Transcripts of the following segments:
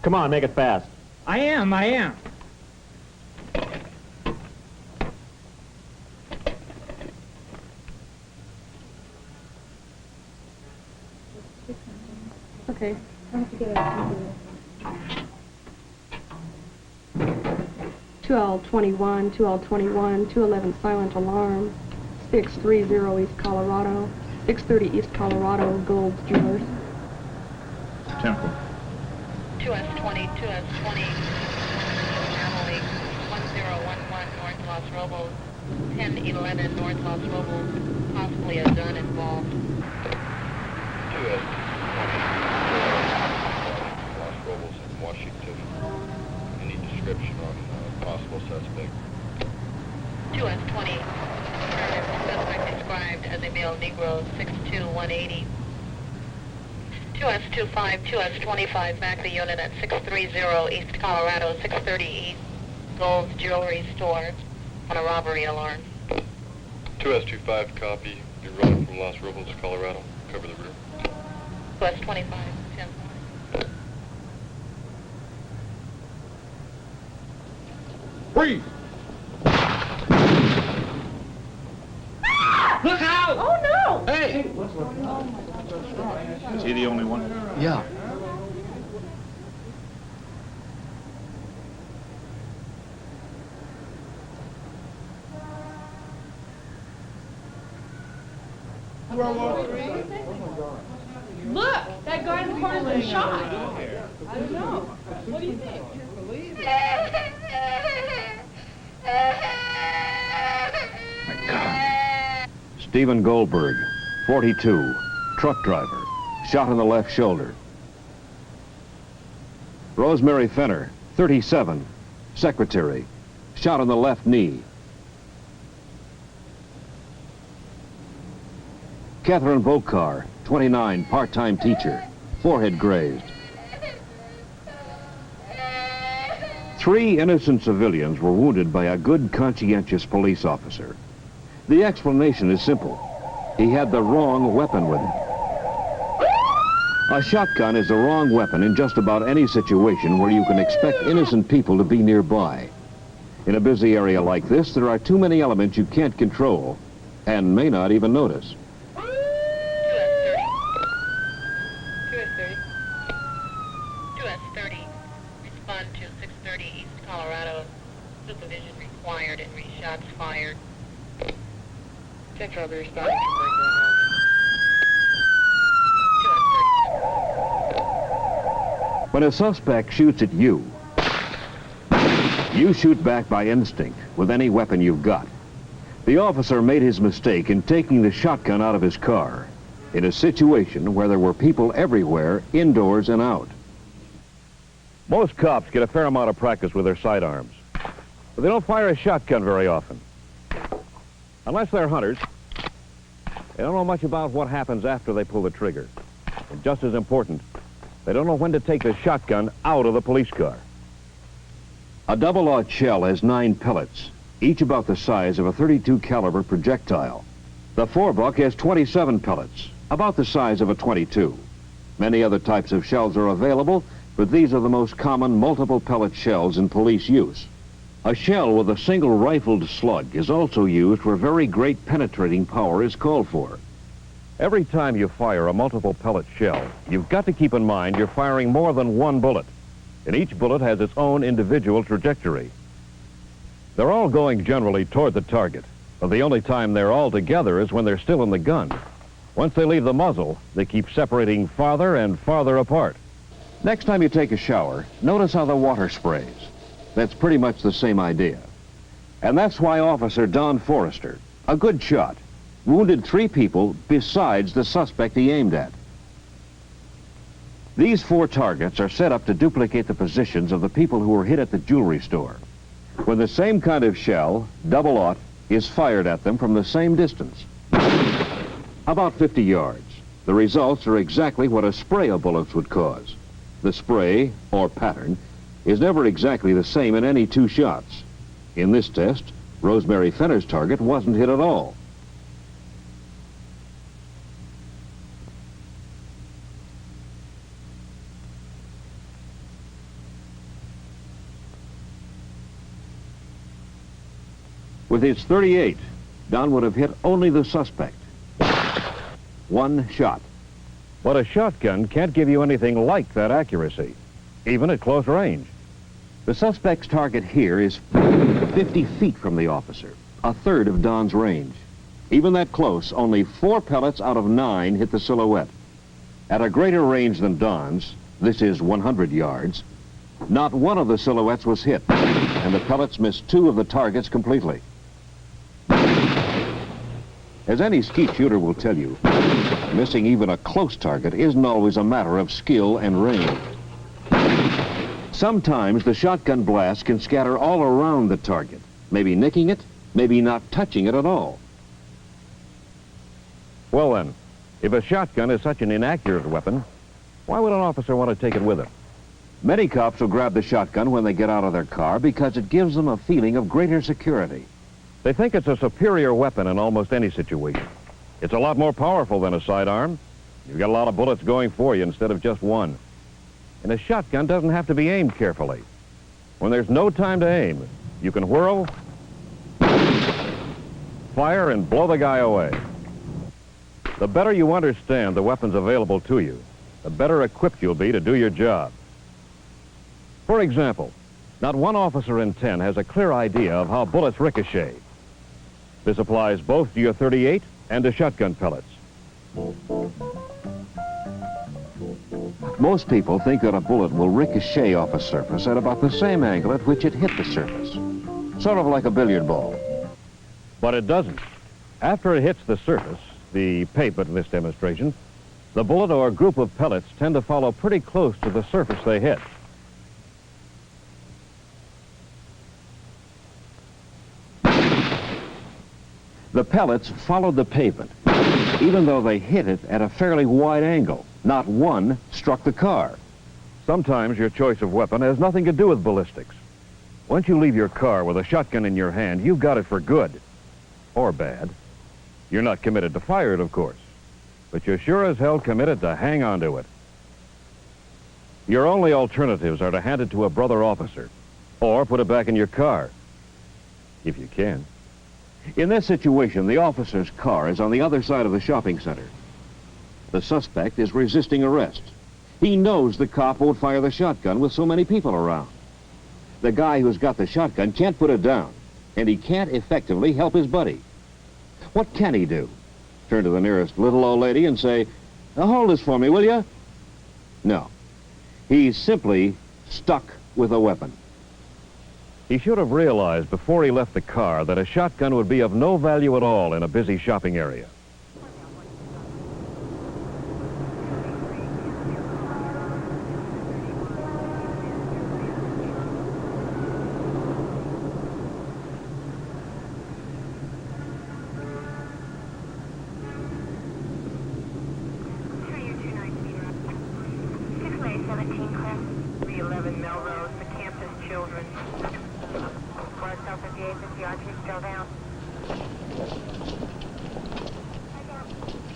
Come on, make it fast. I am. Okay. 2L21, 2L21, 211 silent alarm, 630 East Colorado, 630 East Colorado, Gold's Jewelers. Temple. 2S20, 2S20, Emily, 1011 North Los Robos, 1011 North Los Robos, possibly a gun involved. 2S20, Los Robos in Washington. Any description on possible suspect? 2S20, suspect described as a male Negro, 6'2", 180. 2S25, 2S25, back the unit at 630 East Colorado, 630 East, Gold's Jewelry Store, on a robbery alarm. 2S25, copy. You're running from Los Robos, Colorado. Cover the rear. 2S25, 10. Freeze! Look out! Oh, no! Hey! Is he the only one? Yeah. Look! That guy in the corner's been shot. I don't know. What do you think? My God. Stephen Goldberg, 42, truck driver, shot in the left shoulder. Rosemary Fenner, 37, secretary, shot in the left knee. Catherine Vokar, 29, part-time teacher, forehead grazed. 3 innocent civilians were wounded by a good, conscientious police officer. The explanation is simple. He had the wrong weapon with him. A shotgun is the wrong weapon in just about any situation where you can expect innocent people to be nearby. In a busy area like this, there are too many elements you can't control and may not even notice. 2S30, respond to 630 East Colorado, supervision required and reshots fired. Central, I'll be responding to bring going on. 2S30. When a suspect shoots at you, you shoot back by instinct with any weapon you've got. The officer made his mistake in taking the shotgun out of his car in a situation where there were people everywhere, indoors and out. Most cops get a fair amount of practice with their sidearms, but they don't fire a shotgun very often. Unless they're hunters, they don't know much about what happens after they pull the trigger. And just as important, they don't know when to take the shotgun out of the police car. A double-aught shell has 9 pellets, each about the size of a .32 caliber projectile. The 4-buck has 27 pellets, about the size of a .22. Many other types of shells are available, but these are the most common multiple pellet shells in police use. A shell with a single rifled slug is also used where very great penetrating power is called for. Every time you fire a multiple pellet shell, you've got to keep in mind you're firing more than one bullet, and each bullet has its own individual trajectory. They're all going generally toward the target, but the only time they're all together is when they're still in the gun. Once they leave the muzzle, they keep separating farther and farther apart. Next time you take a shower, notice how the water sprays. That's pretty much the same idea. And that's why Officer Don Forrester, a good shot, wounded 3 people besides the suspect he aimed at. These 4 targets are set up to duplicate the positions of the people who were hit at the jewelry store. When the same kind of shell, double-aught, is fired at them from the same distance, about 50 yards, the results are exactly what a spray of bullets would cause. The spray, or pattern, is never exactly the same in any 2 shots. In this test, Rosemary Fenner's target wasn't hit at all. With his .38, Don would have hit only the suspect. One shot. But a shotgun can't give you anything like that accuracy, even at close range. The suspect's target here is 50 feet from the officer, a third of Don's range. Even that close, only 4 pellets out of 9 hit the silhouette. At a greater range than Don's, this is 100 yards, not one of the silhouettes was hit, and the pellets missed 2 of the targets completely. As any skeet shooter will tell you, missing even a close target isn't always a matter of skill and range. Sometimes the shotgun blast can scatter all around the target, maybe nicking it, maybe not touching it at all. Well then, if a shotgun is such an inaccurate weapon, why would an officer want to take it with him? Many cops will grab the shotgun when they get out of their car because it gives them a feeling of greater security. They think it's a superior weapon in almost any situation. It's a lot more powerful than a sidearm. You've got a lot of bullets going for you instead of just one. And a shotgun doesn't have to be aimed carefully. When there's no time to aim, you can whirl, fire, and blow the guy away. The better you understand the weapons available to you, the better equipped you'll be to do your job. For example, not one officer in 10 has a clear idea of how bullets ricochet. This applies both to your .38 and to shotgun pellets. Most people think that a bullet will ricochet off a surface at about the same angle at which it hit the surface, sort of like a billiard ball. But it doesn't. After it hits the surface, the pavement in this demonstration, the bullet or group of pellets tend to follow pretty close to the surface they hit. The pellets followed the pavement, even though they hit it at a fairly wide angle. Not one struck the car. Sometimes your choice of weapon has nothing to do with ballistics. Once you leave your car with a shotgun in your hand, you've got it for good. Or bad. You're not committed to fire it, of course. But you're sure as hell committed to hang on to it. Your only alternatives are to hand it to a brother officer, or put it back in your car, if you can. In this situation, the officer's car is on the other side of the shopping center. The suspect is resisting arrest. He knows the cop won't fire the shotgun with so many people around. The guy who's got the shotgun can't put it down, and he can't effectively help his buddy. What can he do? Turn to the nearest little old lady and say, "Hold this for me, will you?" No. He's simply stuck with a weapon. He should have realized before he left the car that a shotgun would be of no value at all in a busy shopping area.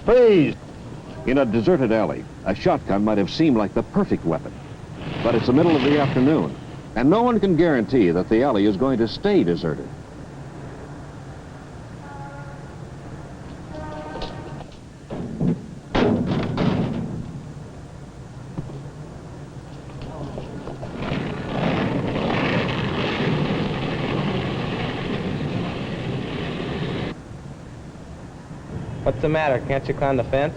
Please! In a deserted alley, a shotgun might have seemed like the perfect weapon. But it's the middle of the afternoon, and no one can guarantee that the alley is going to stay deserted. What's the matter? Can't you climb the fence?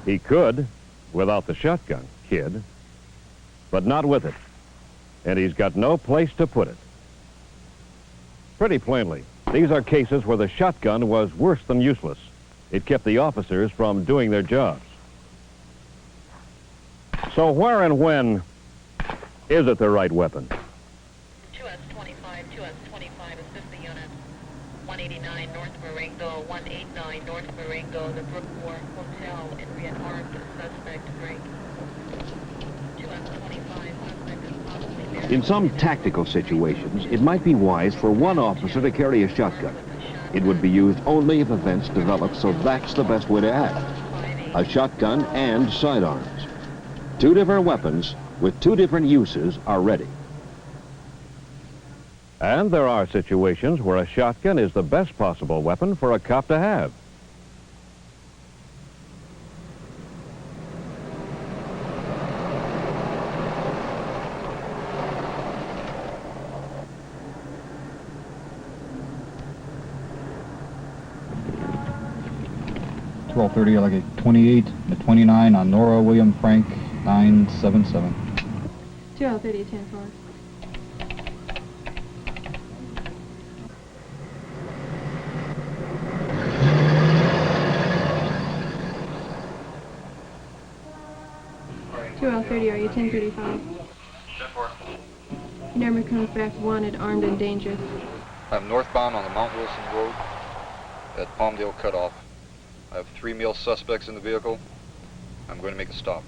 He could, without the shotgun, kid, but not with it. And he's got no place to put it. Pretty plainly, these are cases where the shotgun was worse than useless. It kept the officers from doing their jobs. So where and when is it the right weapon? 2S25, assist the unit. 189 North Marengo, 189 North Marengo, the Brookmore Hotel, and rearmed suspect break. 2S25, suspect is possibly there. In some tactical situations, it might be wise for one officer to carry a shotgun. It would be used only if events develop, so that's the best way to act. A shotgun and sidearms. Two different weapons with two different uses are ready. And there are situations where a shotgun is the best possible weapon for a cop to have. I like a 28, a 29 on Nora William Frank 977. 230, 10-4. .30, are you 1035? Number comes back wanted, armed and dangerous. I'm northbound on the Mount Wilson Road at Palmdale Cutoff. I have 3 male suspects in the vehicle. I'm going to make a stop.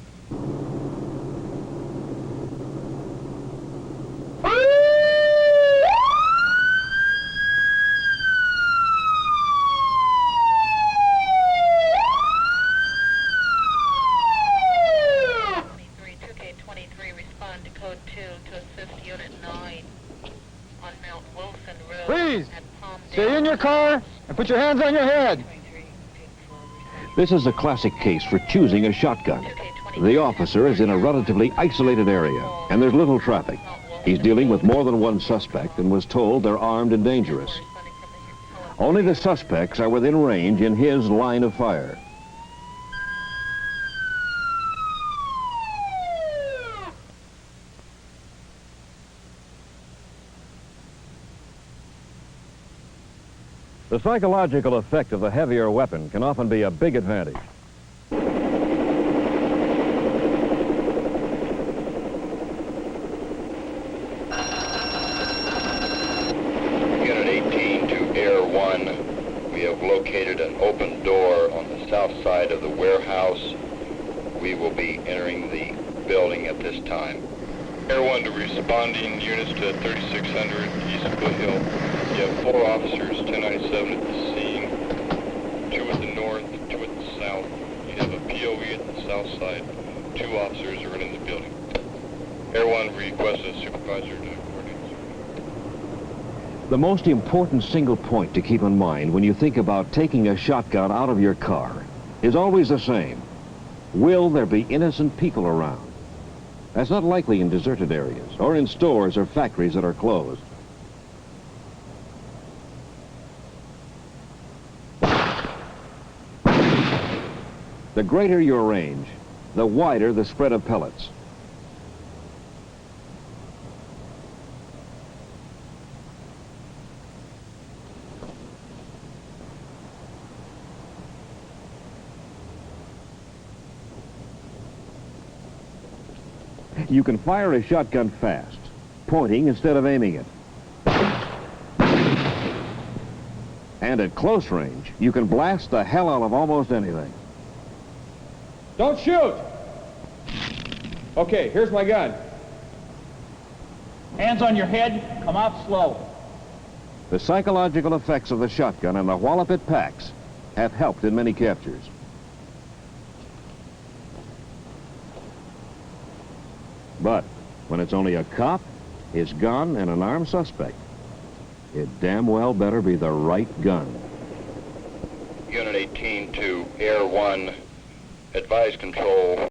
Respond to code 2 to assist Unit 9 on Mount Wilson Road. Please, at Palmdale. stay in your car and put your hands on your head. This is a classic case for choosing a shotgun. The officer is in a relatively isolated area, and there's little traffic. He's dealing with more than one suspect and was told they're armed and dangerous. Only the suspects are within range in his line of fire. The psychological effect of the heavier weapon can often be a big advantage. Unit 18 to Air 1. We have located an open door on the south side of the warehouse. We will be entering the building at this time. Air 1 to responding units to 3600 East Foothill. You have 4 officers, 1097 at the scene, 2 at the north, 2 at the south. You have a POE at the south side. 2 officers are in the building. Air 1 requests a supervisor to coordinate. The most important single point to keep in mind when you think about taking a shotgun out of your car is always the same. Will there be innocent people around? That's not likely in deserted areas or in stores or factories that are closed. The greater your range, the wider the spread of pellets. You can fire a shotgun fast, pointing instead of aiming it. And at close range, you can blast the hell out of almost anything. Don't shoot! Okay, here's my gun. Hands on your head, come out slow. The psychological effects of the shotgun and the wallop it packs have helped in many captures. But when it's only a cop, his gun, and an armed suspect, it damn well better be the right gun. Unit 18 to Air 1, advise control.